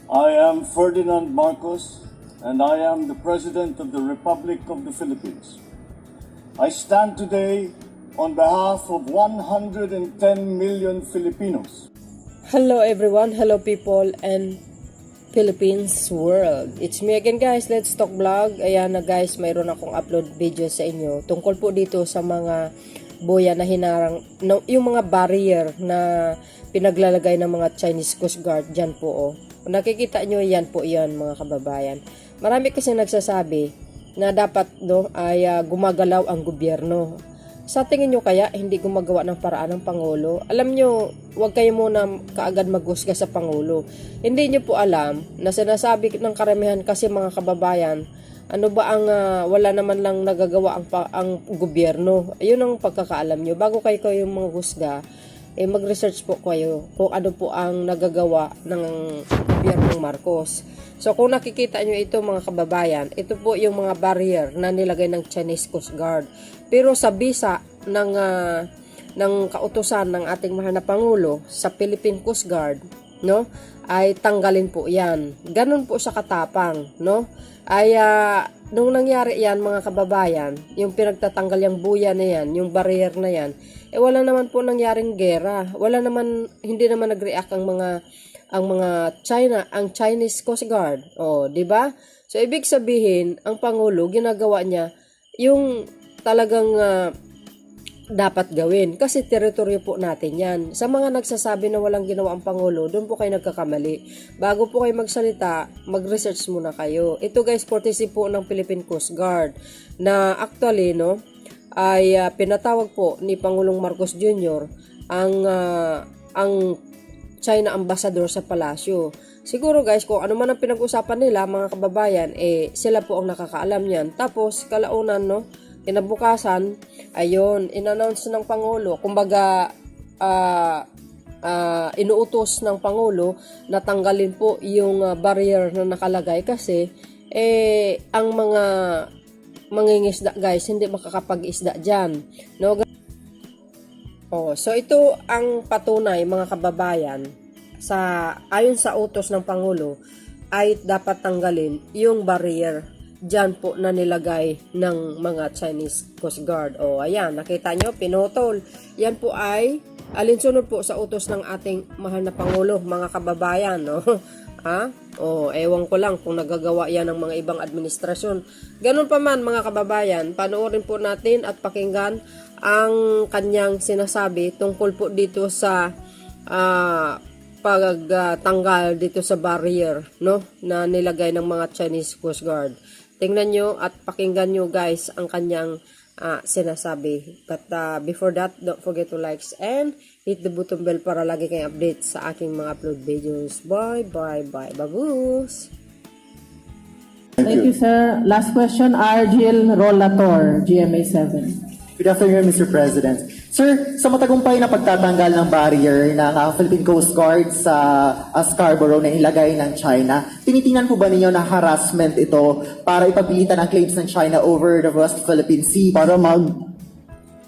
I am Ferdinand Marcos, and I am the President of the Republic of the Philippines. I stand today on behalf of 110 million Filipinos. Hello everyone, hello people and Philippines world. It's me again guys, Let's Talk Vlog. Ayan na guys, mayroon akong upload video sa inyo tungkol po dito sa mga boya na hinarang, yung mga barrier na pinaglalagay ng mga Chinese Coast Guard dyan po oh. Kung nakikita nyo, yan po yan mga kababayan. Marami kasi nagsasabi na dapat ay gumagalaw ang gobyerno. Sa tingin nyo kaya hindi gumagawa ng paraan ng Pangulo? Alam nyo, huwag kayo muna kaagad maghusga sa Pangulo. Hindi nyo po alam na sinasabi ng karamihan kasi mga kababayan, ano ba ang wala naman lang nagagawa ang gobyerno? Ayun ang pagkakaalam nyo. Bago kayo manghusga, mag-research po kayo kung ano po ang nagagawa ng gobyernong Marcos. So kung nakikita nyo ito mga kababayan, ito po yung mga barrier na nilagay ng Chinese Coast Guard. Pero sa bisa ng kautusan ng ating mahal na Pangulo sa Philippine Coast Guard, no, ay tanggalin po yan. Ganun po sa katapang, no? Ay nung nangyari yan mga kababayan, yung pinagtatanggal yung buya na yan, yung barrier na yan, wala naman po nangyaring gera. Wala naman, hindi naman nag-react ang mga Chinese Coast Guard. Oh, 'di ba? So ibig sabihin, ang Pangulo ginagawa niya yung talagang dapat gawin kasi teritoryo po natin 'yan. Sa mga nagsasabi na walang ginawa ang Pangulo, doon po kayo nagkakamali. Bago po kayo magsalita, mag-research muna kayo. Ito guys, courtesy po ng Philippine Coast Guard na actually ay pinatawag po ni Pangulong Marcos Jr. ang China ambassador sa palasyo. Siguro guys, kung ano man ang pinag-usapan nila mga kababayan, sila po ang nakakaalam niyan. Tapos kalaunan kinabukasan, ayun, in-announce ng Pangulo, kumbaga inuutos ng Pangulo na tanggalin po yung barrier na nakalagay kasi ang mga mangingisda guys, hindi makakapag-isda dyan. No? Oh, so ito ang patunay mga kababayan ayon sa utos ng Pangulo ay dapat tanggalin yung barrier dyan po na nilagay ng mga Chinese Coast Guard. O ayan, nakita nyo, pinutol. Yan po ay alinsunod po sa utos ng ating mahal na Pangulo, mga kababayan. No? Ewan ko lang kung nagagawa yan ng mga ibang administrasyon. Ganun pa man mga kababayan, panoorin po natin at pakinggan ang kanyang sinasabi tungkol po dito sa pagtanggal dito sa barrier na nilagay ng mga Chinese Coast Guard. Tingnan nyo at pakinggan nyo guys ang kanyang sinasabi. But before that, don't forget to like and hit the button bell para lagi kayong update sa aking mga upload videos. Bye, bye, bye. Babus! Thank you, sir. Last question, Argil Rolator, GMA7. Good afternoon, Mr. President. Sir, sa matagumpay na pagtatanggal ng barrier ng Philippine Coast Guard sa Scarborough na ilagay ng China, tinitingnan po ba ninyo na harassment ito para ipagpilitan ang claims ng China over the West Philippine Sea?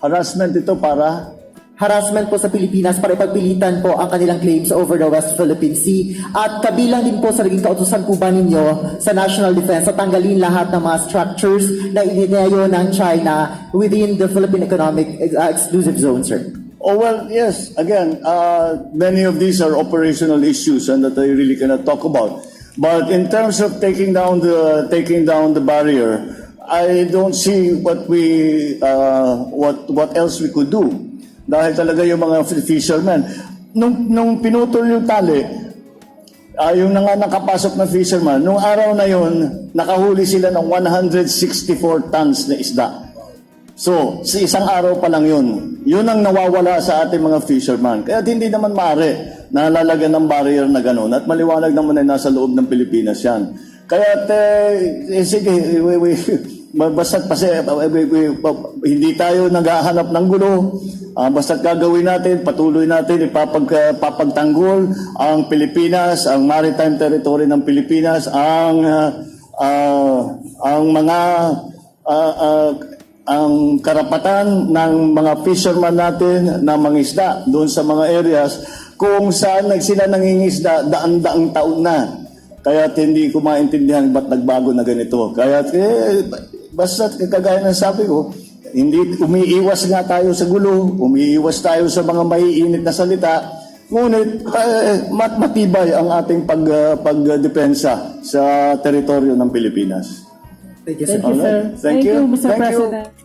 Harassment ito para Harassment po sa Pilipinas para ipagpilitan po ang kanilang claims over the West Philippine Sea. At kabilang din po sa naging kautusan po ba ninyo sa National Defense sa tanggalin lahat ng mga structures na ininayo ng China within the Philippine Economic Exclusive Zone, sir? Oh, well, yes. Again, many of these are operational issues and that I really cannot talk about. But in terms of taking down the barrier, I don't see what else we could do. Dahil talaga yung mga fishermen, nung pinutol yung tali, yung nakapasok na fisherman, nung araw na yun, nakahuli sila ng 164 tons na isda. So, sa isang araw pa lang yun. Yun ang nawawala sa ating mga fisherman. Kaya hindi naman maaari na lalagyan ng barrier na gano'n. At maliwanag naman ay nasa loob ng Pilipinas yan. Kaya, sige, basta't hindi tayo naghahanap ng gulo. Basta't gagawin natin, patuloy natin, ipapagtanggol ang Pilipinas, ang maritime territory ng Pilipinas, ang karapatan ng mga fisherman natin na mangisda doon sa mga areas kung saan sila nangingisda daan-daang taon na. Kaya hindi ko maintindihan ba't nagbago na ganito. Kaya basta kagaya ng sabi ko, hindi umiiwas nga tayo sa gulo, umiiwas tayo sa mga maiinit na salita, ngunit matibay ang ating pagdepensa sa teritoryo ng Pilipinas. Thank you, sir. Thank you, sir. Thank you. Mr. Thank you. President.